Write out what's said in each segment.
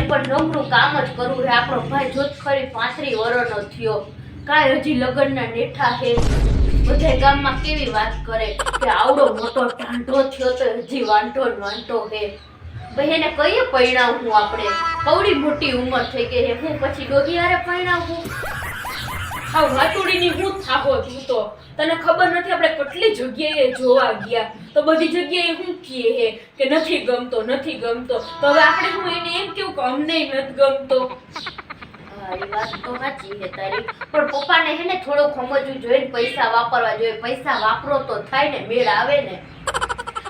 એને પણ નોકરું કામ જ કરવું છે. આપણો ભાઈ જોત ખરી 35 વર્ષનો થયો, કાંઈ હજી લગ્નના નેઠા છે. બધા ગામમાં કેવી વાત કરે કે આવડો મોટો ઢાંઢો થયો તો હજી વાંઢો ને વાંઢો છે. ભાઈ એને કઈએ પરણાવવું? આપણે કવડી મોટી ઉંમર થઈ ગઈ છે, હું પછી ડોગીયારે પરણાવવું? હા વાતુડીની હું થાહો તું તો તને ખબર નથી આપણે કેટલી જગ્યાએ જોવા ગયા તો બધી જગ્યાએ હું કહે હે કે નથી ગમતો નથી ગમતો, તો હવે આપણે હું એને એમ કેવું કે અમને નથી ગમતો. હા એ વાત તો સાચી છે તારી, પણ પપ્પાને હે ને થોડું સમજવું જોઈએ ને, પૈસા વાપરવા જોઈએ. પૈસા વાપરો તો થાય ને, મેળ આવે ને.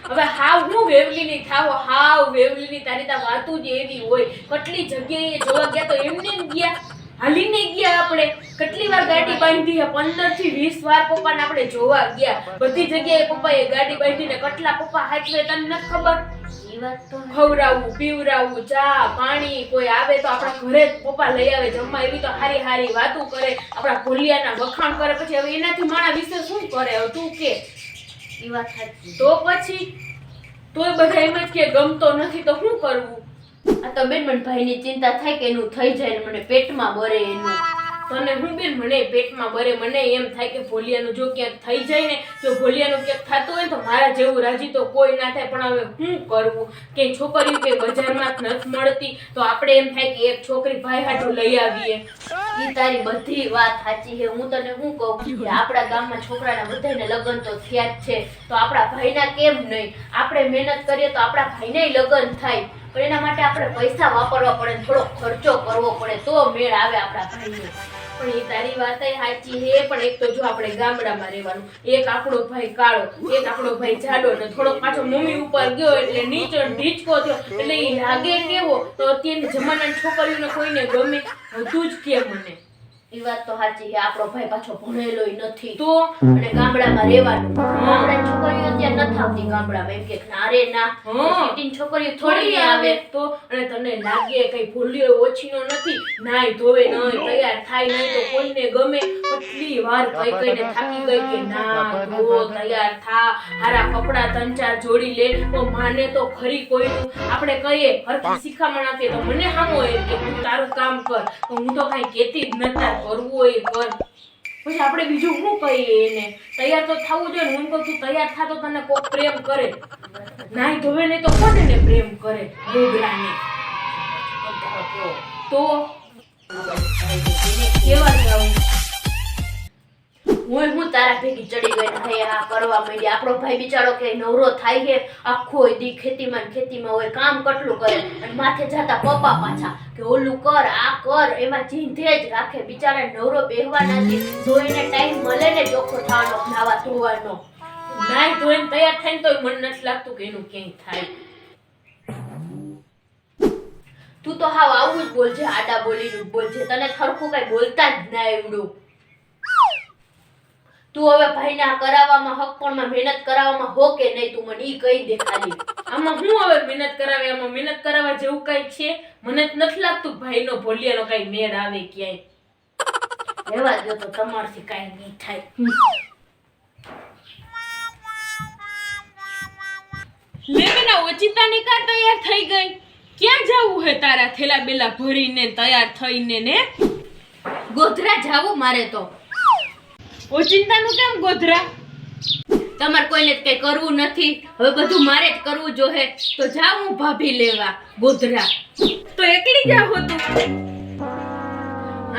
હવે હાવ હું વેવલીની થાવો, હાવ વેવલીની તારી તા વાતું જ એવી હોય. કેટલી જગ્યાએ જોવા ગયા તો એમને જ ગયા, હાલીને ગયા. આપણે કેટલી વાર ગાડી બાંધી છે, 15 થી 20 વાર પપ્પાને આપણે જોવા ગયા. બધી જગ્યાએ પપ્પાએ ગાડી બાંધીને કેટલા પપ્પા હાચવે તને નથી ખબર? એ વાત તો ખવડાવવું પીવડાવવું ચા પાણી, કોઈ આવે તો આપણા ઘરે જ પપ્પા લઈ આવે જમવા. એવી તો હારી હારી વાતું કરે, આપણા ભોલિયાના વખાણ કરે. પછી હવે એનાથી મારા વિશે શું કરે? હવે તું કે. એ વાત સાચી. તો પછી તોય બધા એમ જ કે ગમતો નથી તો શું કરવું? આ તો બેન મને ભાઈની ચિંતા થાય કે એનું થઈ જાય ને મને પેટમાં બરે એનું. તને હું બેન મને પેટમાં બરે, મને એમ થાય કે ભોલિયાનું જો ક્યાંક થઈ જાય ને, જો ભોલિયાનું ક્યાંક થતું હોય ને તો મારા જેવું રાજી તો કોઈ ના થાય. પણ હવે શું કરવું? કે છોકરીઓ કે બજારમાં નથી મળતી તો આપણે એમ થાય કે એક છોકરી ભાઈ હાટું લઈ આવીએ. ઈ તારી બધી વાત સાચી છે. હું તને શું કહું કે આપણા ગામમાં છોકરાના બધાને લગ્ન તો થયા જ છે, તો આપણા ભાઈના કેમ નહીં? આપણે મહેનત કરીએ તો આપણા ભાઈને લગ્ન થાય, પણ એના માટે આપણે પૈસા વાપરવા પડે, થોડો ખર્ચો કરવો પડે તો મેળ આવે આપણા ભાઈને. પણ એ તારી વાત સાચી છે, પણ એક તો જો આપણે ગામડામાં રહેવાનું, એક આપણો ભાઈ કાળો, એક આપણો ભાઈ જાડો, ને થોડોક પાછો મમ્મી ઉપર ગયો એટલે નીચો ઢીચકો થયો એટલે એ લાગે કેવો? તો અત્યારની જમાનાની છોકરીઓને કોઈને ગમે? બધું જ કે મને. એ વાત તો સાચી છે. આપણો ભાઈ પાછો ભણેલોય નથી તો અને ગામડામાં રહેવાનું. ગામડાની છોકરીઓ અત્યારે નથી આવતી ગામડામાં, એમ કે ના રે ના, સિટીની છોકરીઓ થોડી આવે. તો અને તને લાગે કઈ ભૂલ્યો ઓછીનો નથી, નાય ધોવે નહીં, તૈયાર થાય નહીં તો કોઈને ગમે? કેટલી વાર કઈ કઈને થાકી ગઈ કે ના ધો, તૈયાર થા, હારા કપડા 3-4 જોડી લે. તો માને તો ખરી કોઈનું. આપણે કહીએ હરખી શિખામણ આપીએ તો મને સામો એમ કે તું તારું કામ કર, તો હું તો કઈ કહેતી જ નતા, કરવું હોય કર. પછી આપણે બીજું શું કહીએ એને? તૈયાર તો થવું જોઈએ ને. હું કહું તું તૈયાર થા તો તને કોક પ્રેમ કરે, નાય ધોવે નહીં તો કોને ને પ્રેમ કરે? ગોગરાને. તો કેવા જાવું? હું તારા ભેગી ચડી ગઈ ને આ કરવા માંડી. આપણો ભાઈ બિચારો કે નવરો થાય છે, આખો દી ખેતીમાં ને ખેતીમાં હોય, કામ કેટલું કરે, અને માથે જતા પપ્પા પાછા કે ઓલું કર આ કર, એમાં ચીંધે જ રાખે. બિચારા નવરો બેહવા નથી, ધોઈને ટાઈમ મળે ને ચોખ્ખો થવાનો, નાવા ધોવાનો. નાય ધોઈને તૈયાર થઈને તો મને નથી લાગતું કે એનું ક્યાંય થાય. તું તો હાવ આવું જ બોલજે, આડા બોલીનું જ બોલજે. તને સરખું કઈ બોલતા જ ના આવડું. તું હવે ભાઈના કરાવવામાં હકપણમાં મહેનત કરાવવામાં હો કે નહીં? તું મને ઈ કહી દે ખાલી. આમાં હું હવે મહેનત કરાવે? આમાં મહેનત કરાવવા જેવું કઈ છે? મને જ નથી લાગતું ભાઈનો ભોલિયાનો કઈ મેળ આવે ક્યાંય. રહેવા દો તો તમારથી કઈ નહીં થાય. લેના ઓચિતાની કા તૈયાર થઈ ગઈ? ક્યાં જાવું હે તારા થેલા બેલા ભરીને તૈયાર થઈને? ને ગોધરા જાવું મારે તો. ઓચિંતાનું કેમ ગોધરા? તમારે કોઈને કઈ કરવું નથી, હવે બધું મારે જ કરવું જોહે. તો જાઉં હું ભાભી લેવા ગોધરા. તો એકલી જાવ તું?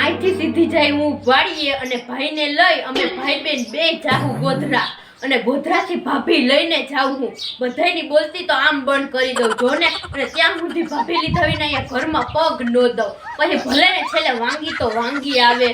અહીંથી સીધી જાય હું વાડીએ અને ભાઈને લઈ અમે ભાઈ બેન બે જાવું ગોધરા. અને ગોધરાથી ભાભી લઈને જાઉં હું. બધાયની બોલતી તો આમ બંધ કરી દઉં જો ને. અને ત્યાં સુધી ભાભી લીધા વિના અહીંયા ઘરમાં પગ ન દઉં. પછી ભલે ને છેલ્લે વાંગી તો વાંગી આવે.